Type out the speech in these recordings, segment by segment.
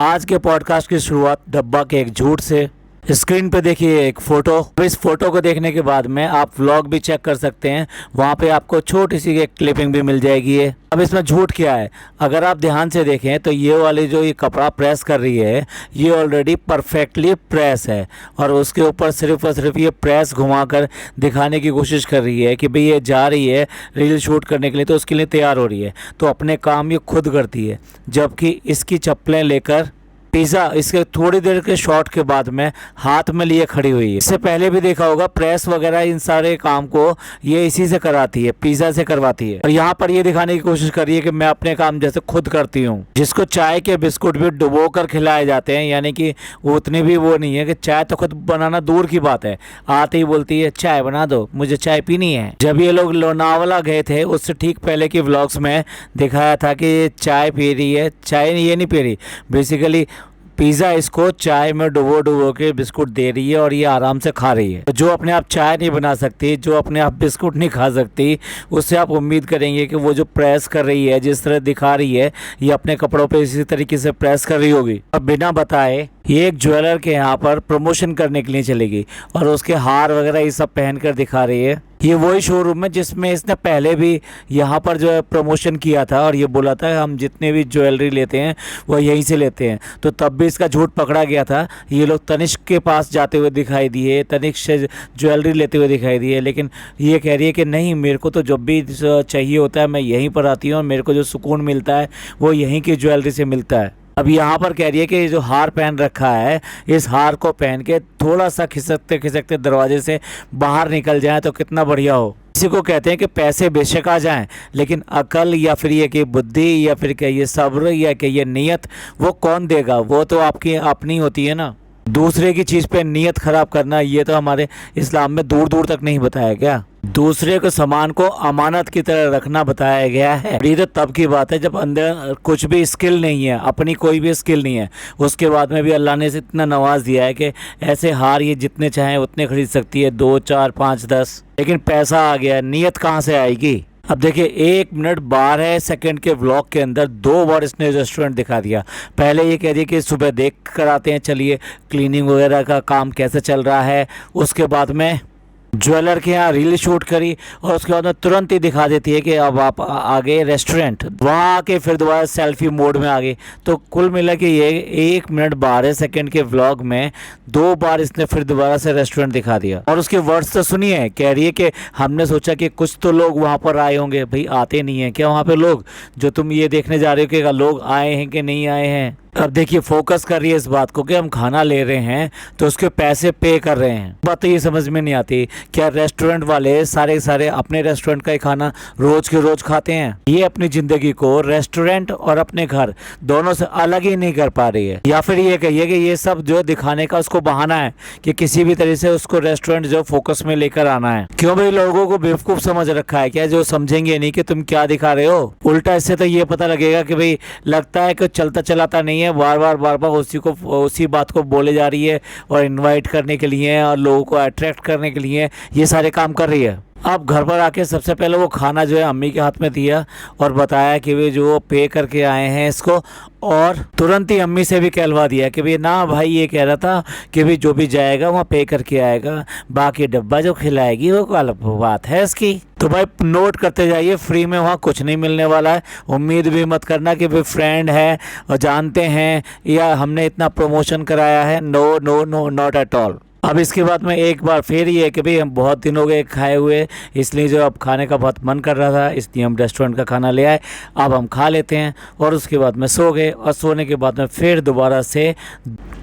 आज के पॉडकास्ट की शुरुआत डब्बा के एक झूठ से। स्क्रीन पे देखिए एक फोटो। इस फोटो को देखने के बाद में आप व्लॉग भी चेक कर सकते हैं, वहाँ पे आपको छोटी सी एक क्लिपिंग भी मिल जाएगी है। अब इसमें झूठ क्या है, अगर आप ध्यान से देखें तो ये वाली जो ये कपड़ा प्रेस कर रही है ये ऑलरेडी परफेक्टली प्रेस है और उसके ऊपर सिर्फ और सिर्फ ये प्रेस घुमाकर दिखाने की कोशिश कर रही है कि भाई ये जा रही है रील शूट करने के लिए, तो उसके लिए तैयार हो रही है, तो अपने काम ये खुद करती है। जबकि इसकी चप्पलें लेकर पिज़्ज़ा इसके थोड़ी देर के शॉट के बाद में हाथ में लिए खड़ी हुई है। इससे पहले भी देखा होगा प्रेस वगैरह इन सारे काम को ये इसी से कराती है, पिज़्ज़ा से करवाती है। और यहाँ पर ये दिखाने की कोशिश कर रही है कि मैं अपने काम जैसे खुद करती हूँ। जिसको चाय के बिस्कुट भी डुबो कर खिलाए जाते हैं, यानी कि उतनी भी वो नहीं है कि चाय तो खुद बनाना दूर की बात है, आते ही बोलती है चाय बना दो, मुझे चाय पीनी है। जब ये लोग लोनावाला गए थे उससे ठीक पहले की व्लॉग्स में दिखाया था कि ये चाय पी रही है, चाय ये नहीं पी रही, बेसिकली पिज़्ज़ा इसको चाय में डुबो के बिस्कुट दे रही है और ये आराम से खा रही है। जो अपने आप चाय नहीं बना सकती, जो अपने आप बिस्कुट नहीं खा सकती, उससे आप उम्मीद करेंगे कि वो जो प्रेस कर रही है, जिस तरह दिखा रही है, ये अपने कपड़ों पे इसी तरीके से प्रेस कर रही होगी। अब बिना बताए ये एक ज्वेलर के यहाँ पर प्रमोशन करने के लिए चलेगी और उसके हार वगैरह ये सब पहन कर दिखा रही है। ये वही शोरूम है जिसमें इसने पहले भी यहाँ पर जो है प्रमोशन किया था और ये बोला था हम जितने भी ज्वेलरी लेते हैं वो यहीं से लेते हैं, तो तब भी इसका झूठ पकड़ा गया था। ये लोग तनिष्क के पास जाते हुए दिखाई दिए, तनिष्क से ज्वेलरी लेते हुए दिखाई दिए, लेकिन ये कह रही है कि नहीं, मेरे को तो जब भी चाहिए होता है मैं यहीं पर आती हूँ और मेरे को जो सुकून मिलता है वो यहीं की ज्वेलरी से मिलता है। अब यहाँ पर कह रही है कि जो हार पहन रखा है, इस हार को पहन के थोड़ा सा खिसकते खिसकते दरवाजे से बाहर निकल जाए तो कितना बढ़िया हो। इसी को कहते हैं कि पैसे बेशक आ जाएं, लेकिन अकल या फिर ये कि बुद्धि या फिर कहिए सब्र या कहिए नीयत, वो कौन देगा? वो तो आपकी अपनी होती है ना। दूसरे की चीज़ पे नीयत ख़राब करना ये तो हमारे इस्लाम में दूर दूर तक नहीं बताया गया। दूसरे को सामान को अमानत की तरह रखना बताया गया है। ये तो तब की बात है जब अंदर कुछ भी स्किल नहीं है, अपनी कोई भी स्किल नहीं है, उसके बाद में भी अल्लाह ने इतना नवाज दिया है कि ऐसे हार ये जितने चाहें उतने खरीद सकती है, 2, 4, 5, 10। लेकिन पैसा आ गया, नीयत कहाँ से आएगी? अब देखिए 1 मिनट 12 सेकंड के व्लॉग के अंदर 2 बार इसने रेस्टोरेंट दिखा दिया। पहले ये कह रही है कि सुबह देख कर आते हैं, चलिए क्लीनिंग वगैरह का काम कैसे चल रहा है। उसके बाद में ज्वेलर के यहाँ रील शूट करी और उसके बाद में तुरंत ही दिखा देती है कि अब आप आ गए रेस्टोरेंट। वहाँ आके फिर दोबारा सेल्फी मोड में आ गई। तो कुल मिला के ये 1 मिनट 12 सेकंड के व्लॉग में 2 बार इसने फिर दोबारा से रेस्टोरेंट दिखा दिया। और उसके वर्ड्स तो सुनिए, कह रही है कि हमने सोचा कि कुछ तो लोग वहाँ पर आए होंगे। भाई आते नहीं हैं क्या वहाँ पे लोग, जो तुम ये देखने जा रहे हो कि लोग आए हैं कि नहीं आए हैं? अब देखिए फोकस कर रही है इस बात को कि हम खाना ले रहे हैं तो उसके पैसे पे कर रहे हैं। बात तो ये समझ में नहीं आती, क्या रेस्टोरेंट वाले सारे अपने रेस्टोरेंट का ही खाना रोज के रोज खाते हैं? ये अपनी जिंदगी को रेस्टोरेंट और अपने घर दोनों से अलग ही नहीं कर पा रही है। या फिर ये कहिए कि ये सब जो दिखाने का उसको बहाना है कि किसी भी तरह से उसको रेस्टोरेंट जो फोकस में लेकर आना है। क्यों भाई, लोगों को बेवकूफ समझ रखा है क्या, जो समझेंगे नहीं कि तुम क्या दिखा रहे हो? उल्टा इससे तो ये पता लगेगा कि भाई लगता है कि चलता चलाता नहीं है, बार बार उसी बात को बोले जा रही है और इनवाइट करने के लिए और लोगों को अट्रैक्ट करने के लिए ये सारे काम कर रही है। अब घर पर आके सबसे पहले वो खाना जो है अम्मी के हाथ में दिया और बताया कि वे जो पे करके आए हैं इसको, और तुरंत ही अम्मी से भी कहलवा दिया कि भाई ना भाई, ये कह रहा था कि भाई जो भी जाएगा वहाँ पे करके आएगा, बाकी डब्बा जो खिलाएगी वो अलग बात है इसकी। तो भाई नोट करते जाइए, फ्री में वहाँ कुछ नहीं मिलने वाला है। उम्मीद भी मत करना कि भाई फ्रेंड है और जानते हैं या हमने इतना प्रमोशन कराया है। No no no, not at all. अब इसके बाद में एक बार फिर ये है कि भाई हम बहुत दिन हो गए खाए हुए, इसलिए जो अब खाने का बहुत मन कर रहा था, इसलिए हम रेस्टोरेंट का खाना ले आए, अब हम खा लेते हैं। और उसके बाद में सो गए और सोने के बाद में फिर दोबारा से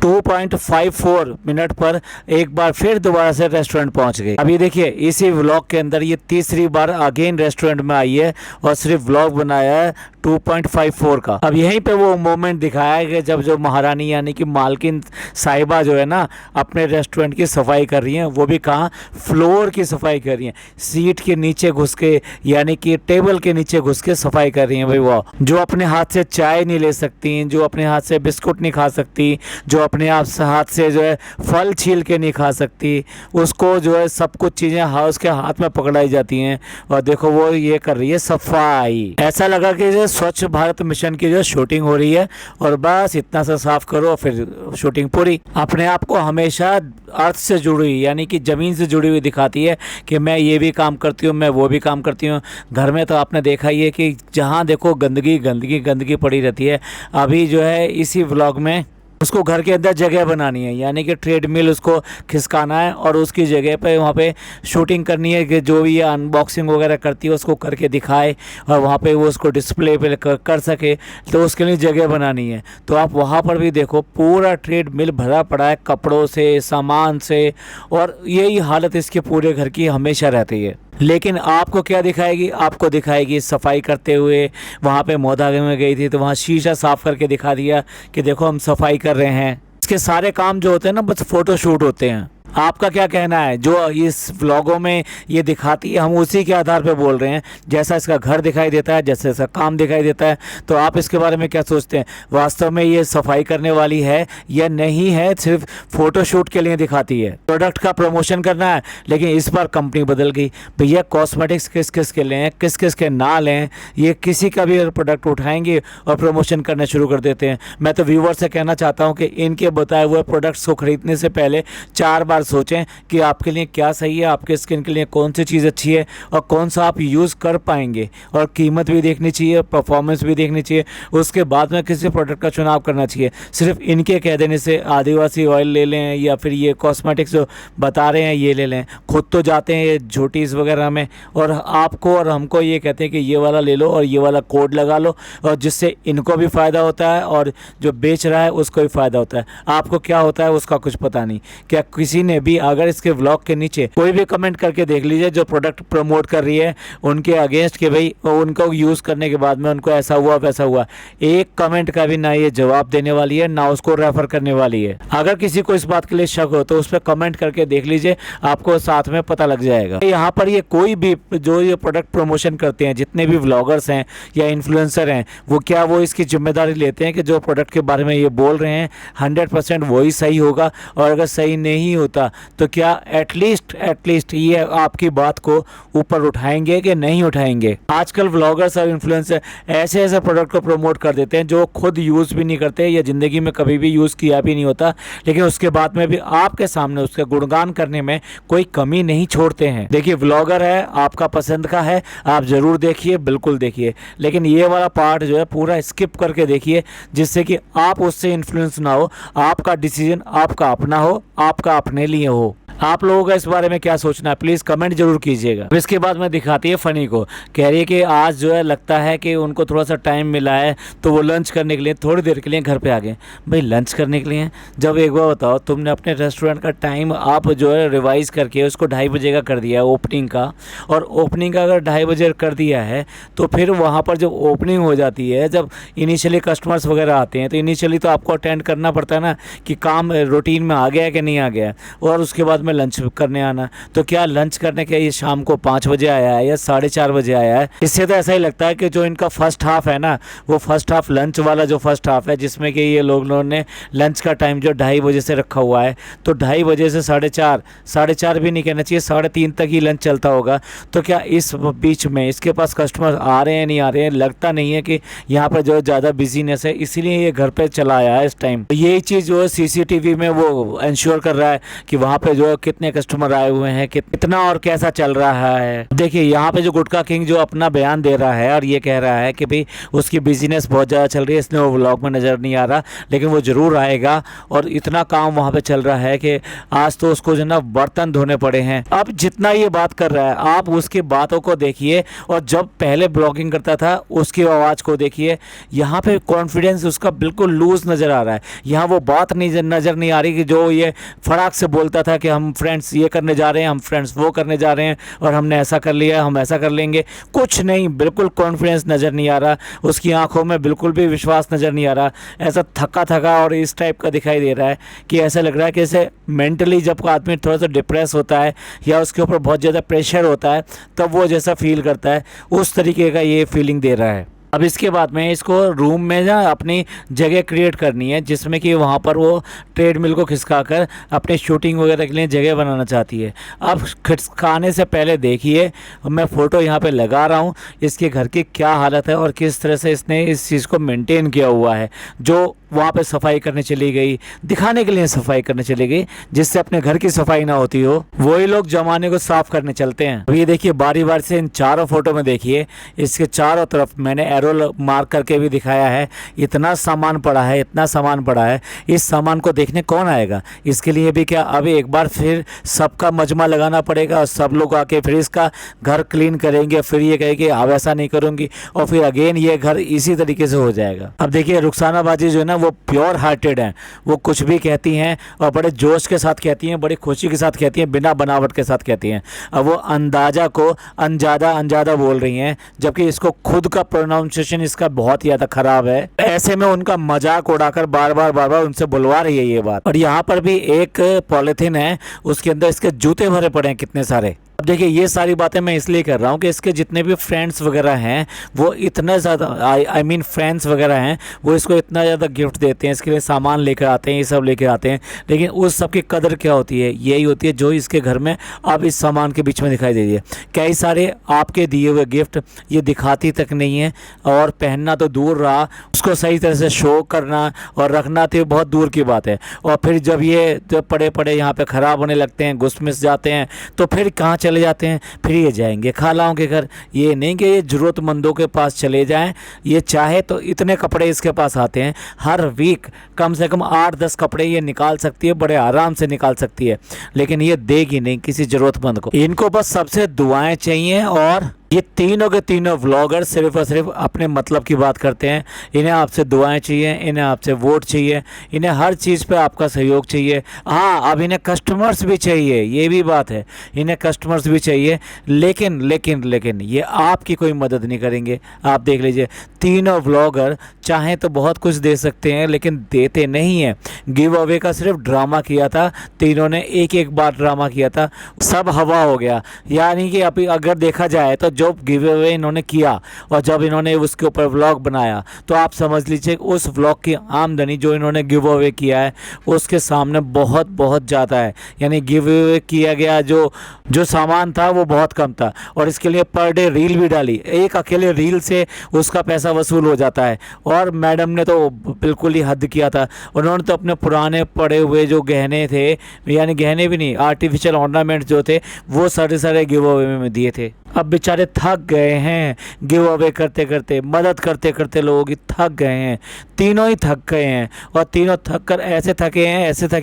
2.54 मिनट पर एक बार फिर दोबारा से रेस्टोरेंट पहुंच गए। अब ये देखिए इसी व्लॉग के अंदर ये तीसरी बार अगेन रेस्टोरेंट में आई है और सिर्फ व्लॉग बनाया है 2.54 का। अब यहीं पे वो मोमेंट दिखाया है कि जब जो महारानी यानी कि मालकिन साहिबा जो है ना अपने रेस्टोरेंट की सफाई कर रही हैं, वो भी कहाँ, फ्लोर की सफाई कर रही हैं, सीट के नीचे घुस के यानी कि टेबल के नीचे घुस के सफाई कर रही हैं। भाई वो जो अपने हाथ से चाय नहीं ले सकती, जो अपने हाथ से बिस्कुट नहीं खा सकती, जो अपने आप से हाथ से जो है फल छील के नहीं खा सकती, उसको जो है सब कुछ चीज़ें उसके हाथ में पकड़ाई जाती हैं। और देखो वो ये कर रही है सफाई। ऐसा लगा कि जो स्वच्छ भारत मिशन की जो शूटिंग हो रही है और बस इतना सा साफ करो फिर शूटिंग पूरी। अपने आप को हमेशा अर्थ से जुड़ी हुई यानी कि ज़मीन से जुड़ी हुई दिखाती है कि मैं ये भी काम करती हूँ, मैं वो भी काम करती हूँ। घर में तो आपने देखा ही है कि जहाँ देखो गंदगी गंदगी गंदगी पड़ी रहती है। अभी जो है इसी व्लॉग में उसको घर के अंदर जगह बनानी है, यानी कि ट्रेडमिल उसको खिसकाना है और उसकी जगह पे वहाँ पे शूटिंग करनी है कि जो भी ये अनबॉक्सिंग वगैरह करती है उसको करके दिखाए और वहाँ पे वो उसको डिस्प्ले पे कर सके, तो उसके लिए जगह बनानी है। तो आप वहाँ पर भी देखो पूरा ट्रेडमिल भरा पड़ा है कपड़ों से, सामान से, और यही हालत इसके पूरे घर की हमेशा रहती है। लेकिन आपको क्या दिखाएगी? आपको दिखाएगी सफाई करते हुए। वहाँ पे मोदागे में गई थी तो वहाँ शीशा साफ करके दिखा दिया कि देखो हम सफाई कर रहे हैं। इसके सारे काम जो होते हैं ना बस फोटो शूट होते हैं। आपका क्या कहना है? जो इस व्लॉगों में ये दिखाती है हम उसी के आधार पर बोल रहे हैं। जैसा इसका घर दिखाई देता है, जैसे इसका काम दिखाई देता है, तो आप इसके बारे में क्या सोचते हैं? वास्तव में ये सफाई करने वाली है या नहीं है, सिर्फ फोटोशूट के लिए दिखाती है? प्रोडक्ट का प्रमोशन करना है, लेकिन इस बार कंपनी बदल गई। भैया कॉस्मेटिक्स किस किस के लें, किस किस के ना लें, ये किसी का भी प्रोडक्ट उठाएंगे और प्रमोशन करना शुरू कर देते हैं। मैं तो व्यूवर से कहना चाहता हूँ कि इनके बताए हुए प्रोडक्ट्स को खरीदने से पहले 4 बार सोचें कि आपके लिए क्या सही है, आपके स्किन के लिए कौन सी चीज़ अच्छी है और कौन सा आप यूज़ कर पाएंगे। और कीमत भी देखनी चाहिए, परफॉर्मेंस भी देखनी चाहिए, उसके बाद में किसी प्रोडक्ट का चुनाव करना चाहिए। सिर्फ इनके कह देने से आदिवासी ऑयल ले लें या फिर ये कॉस्मेटिक्स जो बता रहे हैं ये ले लें, खुद तो जाते हैं ये झोटीज़ वगैरह में और आपको और हमको ये कहते हैं कि ये वाला ले लो और ये वाला कोड लगा लो, और जिससे इनको भी फ़ायदा होता है और जो बेच रहा है उसको भी फ़ायदा होता है। आपको क्या होता है उसका कुछ पता नहीं। क्या किसी ने भी अगर इसके व्लॉग के नीचे कोई भी कमेंट करके देख लीजिए जो प्रोडक्ट प्रमोट कर रही है उनके अगेंस्ट के भाई उनको यूज़ करने के बाद में उनको ऐसा हुआ वैसा हुआ, एक कमेंट का भी ना ये जवाब देने वाली है ना उसको रेफर करने वाली है। अगर किसी को इस बात के लिए शक हो तो उस पर कमेंट करके देख लीजिए, आपको साथ में पता लग जाएगा। यहाँ पर ये कोई भी जो ये प्रोडक्ट प्रमोशन करते हैं, जितने भी व्लॉगर्स हैं या इन्फ्लुएंसर हैं, वो इसकी जिम्मेदारी लेते हैं कि जो प्रोडक्ट के बारे में ये बोल रहे हैं 100% वही सही होगा, और अगर सही नहीं होता तो क्या एटलीस्ट ये आपकी बात को ऊपर उठाएंगे कि नहीं उठाएंगे। आजकल व्लॉगर्स और इन्फ्लुएंसर ऐसे ऐसे प्रोडक्ट को प्रमोट कर देते हैं जो खुद यूज़ भी नहीं करते या ज़िंदगी में कभी भी यूज़ किया भी नहीं होता, लेकिन उसके बाद में भी आपके सामने उसका गुणगान करने में कोई कमी नहीं छोड़ते हैं। देखिए व्लॉगर है, आपका पसंद का है, आप ज़रूर देखिए, बिल्कुल देखिए, लेकिन ये वाला पार्ट जो है पूरा स्किप करके देखिए, जिससे कि आप उससे इन्फ्लुएंस ना हो, आपका डिसीजन आपका अपना हो, आपका अपने लिए हो। आप लोगों का इस बारे में क्या सोचना है प्लीज़ कमेंट जरूर कीजिएगा। इसके बाद में दिखाती है फ़नी को, कह रही है कि आज जो है लगता है कि उनको थोड़ा सा टाइम मिला है तो वो लंच करने के लिए थोड़ी देर के लिए घर पे आ गए। भाई लंच करने के लिए, जब एक बार बताओ तुमने अपने रेस्टोरेंट का टाइम आप जो है रिवाइज़ करके उसको 2:30 बजे का कर दिया है ओपनिंग का, और ओपनिंग का अगर 2:30 बजे कर दिया है तो फिर वहाँ पर जब ओपनिंग हो जाती है, जब इनिशियली कस्टमर्स वगैरह आते हैं तो इनिशियली तो आपको अटेंड करना पड़ता है ना कि काम रूटीन में आ गया है कि नहीं आ गया है, और उसके बाद में लंच करने आना। तो क्या लंच करने के ये शाम को 5 बजे आया है या 4:30 बजे आया है? इससे तो ऐसा ही लगता है कि जो इनका फर्स्ट हाफ है ना, वो फर्स्ट हाफ लंच वाला जो फर्स्ट हाफ है जिसमें कि ये लोगों ने लंच का टाइम जो 2:30 बजे से रखा हुआ है, तो 2:30 बजे से 4:30 भी नहीं कहना चाहिए, 3:30 तक ही लंच चलता होगा। तो क्या इस बीच में इसके पास कस्टमर आ रहे हैं नहीं आ रहे हैं? लगता नहीं है कि यहाँ पर जो ज़्यादा बिजीनेस है, इसीलिए ये घर पे चला आया है इस टाइम। यही चीज़ जो है CCTV में वो इंश्योर कर रहा है कि वहाँ पे जो है कितने कस्टमर आए हुए हैं, कितना और कैसा चल रहा है। देखिए यहाँ पे जो गुटखा किंग जो अपना बयान दे रहा है और ये कह रहा है कि भाई उसकी बिजनेस बहुत ज़्यादा चल रही है, इसलिए वो व्लॉग में नज़र नहीं आ रहा, लेकिन वो ज़रूर आएगा। और इतना काम वहाँ पे चल रहा है कि आज तो उसको जो ना बर्तन धोने पड़े हैं। अब जितना ये बात कर रहा है आप उसकी बातों को देखिए, और जब पहले ब्लॉगिंग करता था उसकी आवाज़ को देखिए। यहाँ पे कॉन्फिडेंस उसका बिल्कुल लूज नज़र आ रहा है। यहाँ वो बात नज़र नहीं आ रही कि जो ये फटाक से बोलता था कि हम फ्रेंड्स ये करने जा रहे हैं, हम फ्रेंड्स वो करने जा रहे हैं, और हमने ऐसा कर लिया, हम ऐसा कर लेंगे। कुछ नहीं, बिल्कुल कॉन्फिडेंस नज़र नहीं आ रहा, उसकी आंखों में बिल्कुल भी विश्वास नज़र नहीं आ रहा। ऐसा थका थका और इस टाइप का दिखाई दे रहा है कि ऐसा लग रहा है कि जैसे मेंटली जब आदमी थोड़ा सा डिप्रेस होता है या उसके ऊपर बहुत ज़्यादा प्रेशर होता है तब वो जैसा फील करता है, उस तरीके का ये फीलिंग दे रहा है। अब इसके बाद में इसको रूम में ना अपनी जगह क्रिएट करनी है, जिसमें कि वहाँ पर वो ट्रेडमिल को खिसका कर अपने शूटिंग वगैरह के लिए जगह बनाना चाहती है। अब खिसकाने से पहले देखिए मैं फ़ोटो यहाँ पे लगा रहा हूँ, इसके घर की क्या हालत है और किस तरह से इसने इस चीज़ को मेंटेन किया हुआ है। जो वहाँ पे सफाई करने चली गई, दिखाने के लिए सफाई करने चली गई, जिससे अपने घर की सफाई ना होती हो, वही लोग जमाने को साफ करने चलते हैं। अब ये देखिए बारी बारी से इन चारों फोटो में देखिए, इसके चारों तरफ मैंने एरो मार्क करके भी दिखाया है। इतना सामान पड़ा है, इतना सामान पड़ा है, इस सामान को देखने कौन आएगा? इसके लिए भी क्या अभी एक बार फिर सबका मजमा लगाना पड़ेगा और सब लोग आके फिर इसका घर क्लीन करेंगे, फिर ये कहेंगे अब ऐसा नहीं करूँगी, और फिर अगेन ये घर इसी तरीके से हो जाएगा। अब देखिए रुखसाना बाजी जो है ना वो प्योर हार्टेड हैं, वो कुछ भी कहती हैं और बड़े जोश के साथ कहती हैं, बड़ी खुशी के साथ कहती हैं, बिना बनावट के साथ कहती हैं। अब वो अंदाजा को अंजादा बोल रही हैं, जबकि इसको खुद का प्रोनाउंसिएशन इसका बहुत ही ज़्यादा ख़राब है। ऐसे में उनका मजाक उड़ाकर बार बार उनसे बुलवा रही है ये बात। और यहाँ पर भी एक पॉलिथीन है, उसके अंदर इसके जूते भरे पड़े हैं कितने सारे। अब देखिए ये सारी बातें मैं इसलिए कर रहा हूँ कि इसके जितने भी फ्रेंड्स वगैरह हैं वो इतना ज़्यादा आई मीन फ्रेंड्स वगैरह हैं, वो इसको इतना ज़्यादा गिफ्ट देते हैं, इसके लिए सामान लेकर आते हैं, ये सब लेकर आते हैं, लेकिन उस सब की कदर क्या होती है? यही होती है जो इसके घर में अब इस सामान के बीच में दिखाई दे रही है। कई सारे आपके दिए हुए गिफ्ट ये दिखाती तक नहीं है, और पहनना तो दूर रहा, उसको सही तरह से शो करना और रखना तो बहुत दूर की बात है। और फिर जब ये पड़े पड़े यहाँ पे ख़राब होने लगते हैं, घुस-मिस जाते हैं, तो फिर कहाँ चले जाते हैं? फिर ये जाएंगे खालाओं के घर। ये नहीं कि ये ज़रूरतमंदों के पास चले जाएं, ये चाहे तो इतने कपड़े इसके पास आते हैं, हर वीक कम से कम 8-10 कपड़े ये निकाल सकती है, बड़े आराम से निकाल सकती है, लेकिन ये देगी नहीं किसी ज़रूरतमंद को। इनको बस सबसे दुआएं चाहिए, और ये तीनों के तीनों व्लॉगर सिर्फ और सिर्फ अपने मतलब की बात करते हैं। इन्हें आपसे दुआएं चाहिए, इन्हें आपसे वोट चाहिए, इन्हें हर चीज़ पे आपका सहयोग चाहिए। हाँ, अब इन्हें कस्टमर्स भी चाहिए, ये भी बात है, इन्हें कस्टमर्स भी चाहिए, लेकिन ये आपकी कोई मदद नहीं करेंगे। आप देख लीजिए तीनों व्लॉगर चाहें तो बहुत कुछ दे सकते हैं, लेकिन देते नहीं हैं। गिव अवे का सिर्फ ड्रामा किया था, तीनों ने एक बार ड्रामा किया था, सब हवा हो गया। यानी कि अभी अगर देखा जाए तो जो गिव अवे इन्होंने किया और जब इन्होंने उसके ऊपर व्लॉग बनाया, तो आप समझ लीजिए उस व्लॉग की आमदनी जो इन्होंने गिव अवे किया है उसके सामने बहुत ज़्यादा है। यानी गिव अवे किया गया जो सामान था वो बहुत कम था, और इसके लिए पर डे रील भी डाली, एक अकेले रील से उसका पैसा वसूल हो जाता है। और मैडम ने तो बिल्कुल ही हद किया था, उन्होंने तो अपने पुराने पड़े हुए जो गहने थे, यानी गहने भी नहीं, आर्टिफिशियल ऑर्नामेंट जो थे, वो सारे गिव अवे में दिए थे। अब बेचारे थक गए हैं, गिव अवे करते करते, मदद करते करते लोगों की थक गए हैं, तीनों ही थक गए हैं, और तीनों थक कर ऐसे थके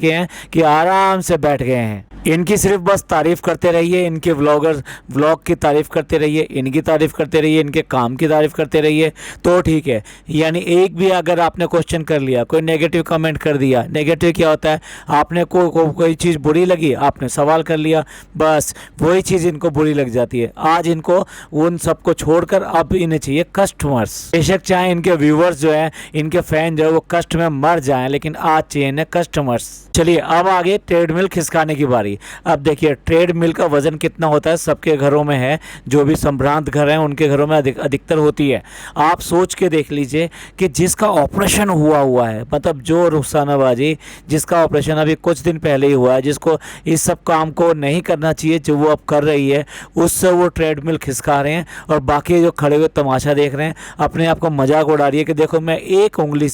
हैं कि आराम से बैठ गए हैं। इनकी सिर्फ बस तारीफ़ करते रहिए, इनके व्लॉग की तारीफ़ करते रहिए, इनकी तारीफ़ करते रहिए, इनके काम की तारीफ़ करते रहिए, तो ठीक है। यानी एक भी अगर आपने क्वेश्चन कर लिया, कोई नेगेटिव कमेंट कर दिया, नेगेटिव क्या होता है, आपने कोई चीज़ बुरी लगी, आपने सवाल कर लिया, बस वही चीज़ इनको बुरी लग जाती है। आज इनको उन सबको छोड़कर अब इन्हें चाहिए कस्टमर्स। बेशक चाहे इनके व्यूवर्स जो है, इनके फैन जो है वो कष्ट में मर जाएं, लेकिन आज चाहिए इन्हें कस्टमर्स। चलिए अब आगे ट्रेडमिल खिसकाने की बारी। अब देखिए ट्रेडमिल का वजन कितना होता है, सबके घरों में है, जो भी संभ्रांत घर हैं उनके घरों में अधिकतर होती है। आप सोच के देख लीजिए कि जिसका ऑपरेशन हुआ है, मतलब जो रुखसाना बाजी जिसका ऑपरेशन अभी कुछ दिन पहले ही हुआ है, जिसको इस सब काम को नहीं करना चाहिए जो वो अब कर रही है, उससे वो ट्रेडमिल खिसका रहे हैं, और बाकी जो खड़े हुए तमाशा देख रहे हैं अपने आप को मजाक उड़ा रही है कि देखो मैं एक उंगली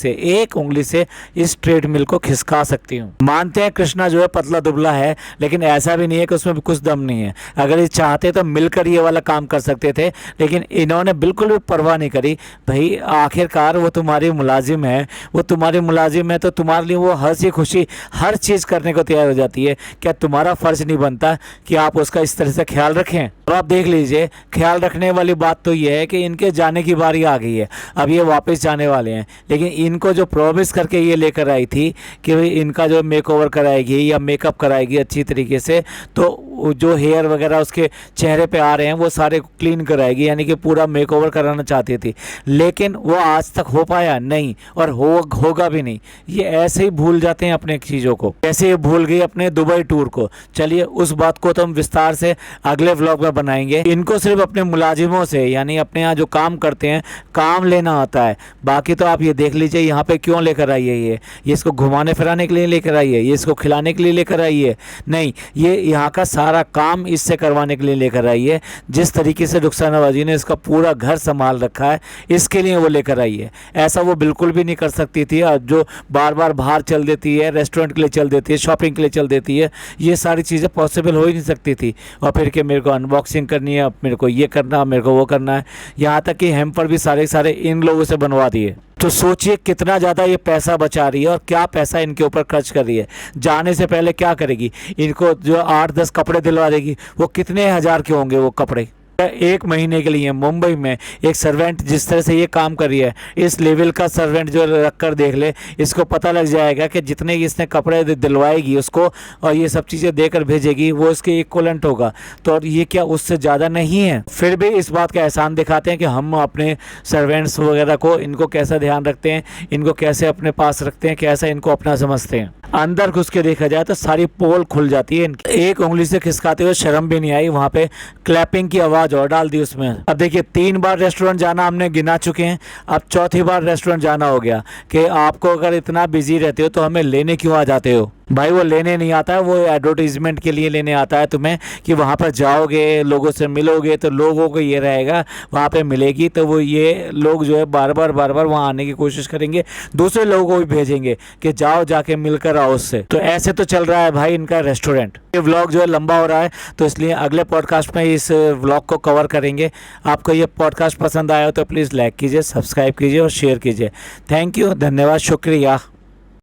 से इस ट्रेडमिल को खिसका सकती हूँ। मानते हैं कृष्णा जो है पतला दुबला है, लेकिन ऐसा भी नहीं है कि उसमें भी कुछ दम नहीं है। अगर ये चाहते तो मिलकर ये वाला काम कर सकते थे, लेकिन इन्होंने बिल्कुल भी परवाह नहीं करी। भाई आखिरकार वो तुम्हारी मुलाजिम है, तो तुम्हारे लिए वो हंसी खुशी हर चीज़ करने को तैयार हो जाती है। क्या तुम्हारा फ़र्ज नहीं बनता कि आप उसका इस तरह से ख्याल रखें? तो आप देख लीजिए, ख्याल रखने वाली बात तो ये है कि इनके जाने की बारी आ गई है, अब ये वापस जाने वाले हैं, लेकिन इनको जो प्रॉमिस करके ये लेकर आई थी कि इनका जो मेकओवर कराएगी या मेकअप कराएगी अच्छी तरीके तरीके से, तो जो हेयर वगैरह उसके चेहरे पे आ रहे हैं वो सारे क्लीन कराएगी, यानी कि पूरा मेकओवर कराना चाहती थी। लेकिन वो आज तक हो पाया नहीं और होगा भी नहीं। ये ऐसे ही भूल जाते हैं अपने चीज़ों को, जैसे ये भूल गई अपने दुबई टूर को। चलिए उस बात को तो हम विस्तार से अगले व्लॉग में बनाएंगे। इनको सिर्फ अपने मुलाजिमों से, यानी अपने यहाँ जो काम करते हैं, काम लेना आता है। बाकी तो आप ये देख लीजिए यहाँ पे क्यों लेकर आई है ये इसको घुमाने फिराने के लिए लेकर आई है, ये इसको खिलाने के लिए लेकर आई है, नहीं, ये यहाँ का सारा काम इससे करवाने के लिए लेकर आई है। जिस तरीके से रुखसाना बाजी ने इसका पूरा घर संभाल रखा है, इसके लिए वो लेकर आई है। ऐसा वो बिल्कुल भी नहीं कर सकती थी। और जो बार बार बाहर चल देती है, रेस्टोरेंट के लिए चल देती है, शॉपिंग के लिए चल देती है, ये सारी चीज़ें पॉसिबल हो ही नहीं सकती थी। और फिर कि मेरे को अनबॉक्सिंग करनी है, मेरे को ये करना, मेरे को वो करना है, यहाँ तक कि हैम्पर भी सारे सारे इन लोगों से बनवा दिए। तो सोचिए कितना ज़्यादा ये पैसा बचा रही है और क्या पैसा इनके ऊपर खर्च कर रही है। जाने से पहले क्या करेगी, इनको जो 8-10 कपड़े दिलवा देगी, वो कितने हज़ार के होंगे वो कपड़े। 1 महीने के लिए मुंबई में एक सर्वेंट जिस तरह से ये काम कर रही है, इस लेवल का सर्वेंट जो रख कर देख ले, इसको पता लग जाएगा कि जितने इसने कपड़े दिलवाएगी उसको और ये सब चीज़ें देकर भेजेगी, वो इसके इक्वलेंट होगा। तो और ये क्या उससे ज़्यादा नहीं है। फिर भी इस बात का एहसान दिखाते हैं कि हम अपने सर्वेंट्स वगैरह को, इनको कैसा ध्यान रखते हैं, इनको कैसे अपने पास रखते हैं, कैसा इनको अपना समझते हैं। अंदर घुस के देखा जाए तो सारी पोल खुल जाती है इनकी। एक उंगली से खिसकाते हुए शर्म भी नहीं आई, वहाँ पे क्लैपिंग की आवाज़ और डाल दी उसमें। अब देखिए 3 बार रेस्टोरेंट जाना हमने गिना चुके हैं, अब 4थी बार रेस्टोरेंट जाना हो गया कि आपको अगर इतना बिजी रहते हो तो हमें लेने क्यों आ जाते हो। भाई वो लेने नहीं आता है, वो एडवर्टीजमेंट के लिए लेने आता है तुम्हें, कि वहाँ पर जाओगे, लोगों से मिलोगे तो लोगों को ये रहेगा वहाँ पे मिलेगी, तो वो ये लोग जो है बार बार वहाँ आने की कोशिश करेंगे, दूसरे लोगों को भी भेजेंगे कि जाओ जाके मिलकर आओ उससे। तो ऐसे तो चल रहा है भाई इनका रेस्टोरेंट। ये व्लॉग जो है लंबा हो रहा है, तो इसलिए अगले पॉडकास्ट में इस व्लॉग को कवर करेंगे। आपको ये पॉडकास्ट पसंद आया हो तो प्लीज़ लाइक कीजिए, सब्सक्राइब कीजिए और शेयर कीजिए। थैंक यू, धन्यवाद, शुक्रिया।